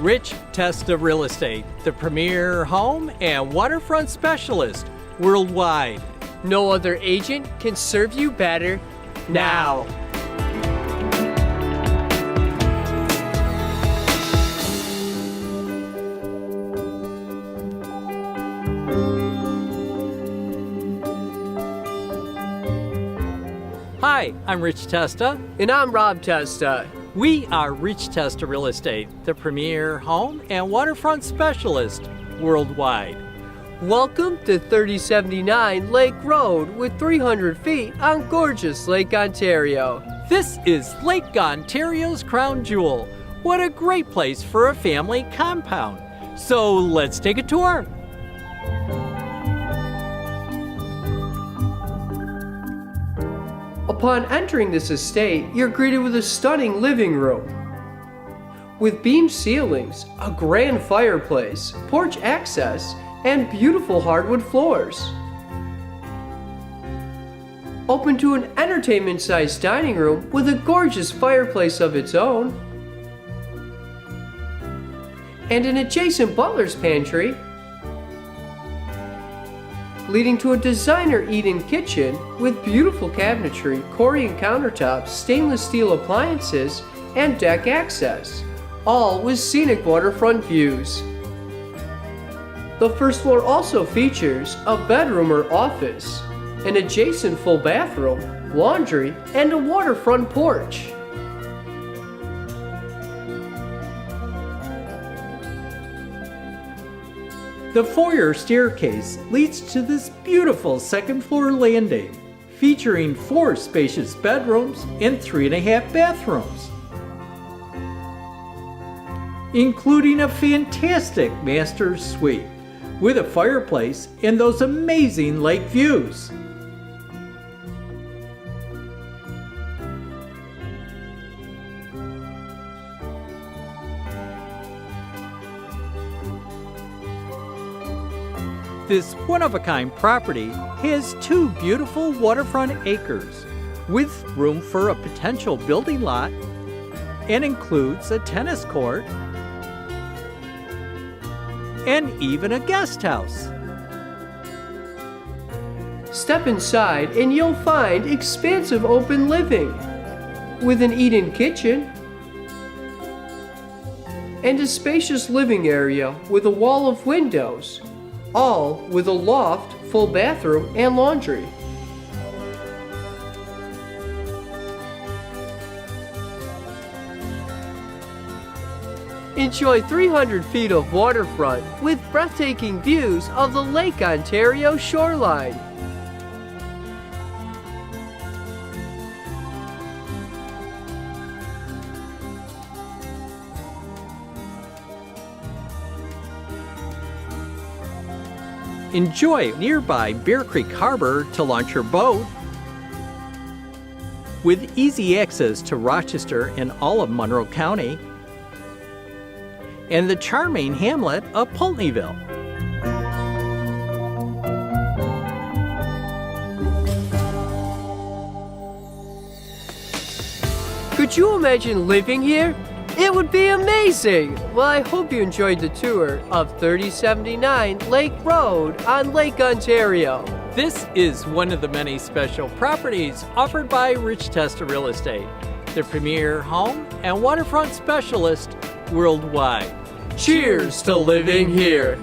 Rich Testa Real Estate, the premier home and waterfront specialist worldwide. No other agent can serve you better now. Hi, I'm Rich Testa. And I'm Rob Testa. We are Rich Testa Real Estate, the premier home and waterfront specialist worldwide. Welcome to 3079 Lake Road with 300 feet on gorgeous Lake Ontario. This is Lake Ontario's crown jewel. What a great place for a family compound. So let's take a tour. Upon entering this estate, you're greeted with a stunning living room. With beam ceilings, a grand fireplace, porch access, and beautiful hardwood floors. Open to an entertainment-sized dining room with a gorgeous fireplace of its own. And an adjacent butler's pantry, leading to a designer eat-in kitchen with beautiful cabinetry, Corian countertops, stainless steel appliances, and deck access, all with scenic waterfront views. The first floor also features a bedroom or office, an adjacent full bathroom, laundry, and a waterfront porch. The foyer staircase leads to this beautiful second floor landing, featuring 4 spacious bedrooms and 3.5 bathrooms, including a fantastic master suite with a fireplace and those amazing lake views. This one-of-a-kind property has 2 beautiful waterfront acres with room for a potential building lot and includes a tennis court and even a guest house. Step inside and you'll find expansive open living with an eat-in kitchen and a spacious living area with a wall of windows, all with a loft, full bathroom, and laundry. Enjoy 300 feet of waterfront with breathtaking views of the Lake Ontario shoreline. Enjoy nearby Bear Creek Harbor to launch your boat, with easy access to Rochester and all of Monroe County, and the charming hamlet of Pulteneyville. Could you imagine living here? It would be amazing! Well, I hope you enjoyed the tour of 3079 Lake Road on Lake Ontario. This is one of the many special properties offered by Rich Testa Real Estate, the premier home and waterfront specialist worldwide. Cheers to living here!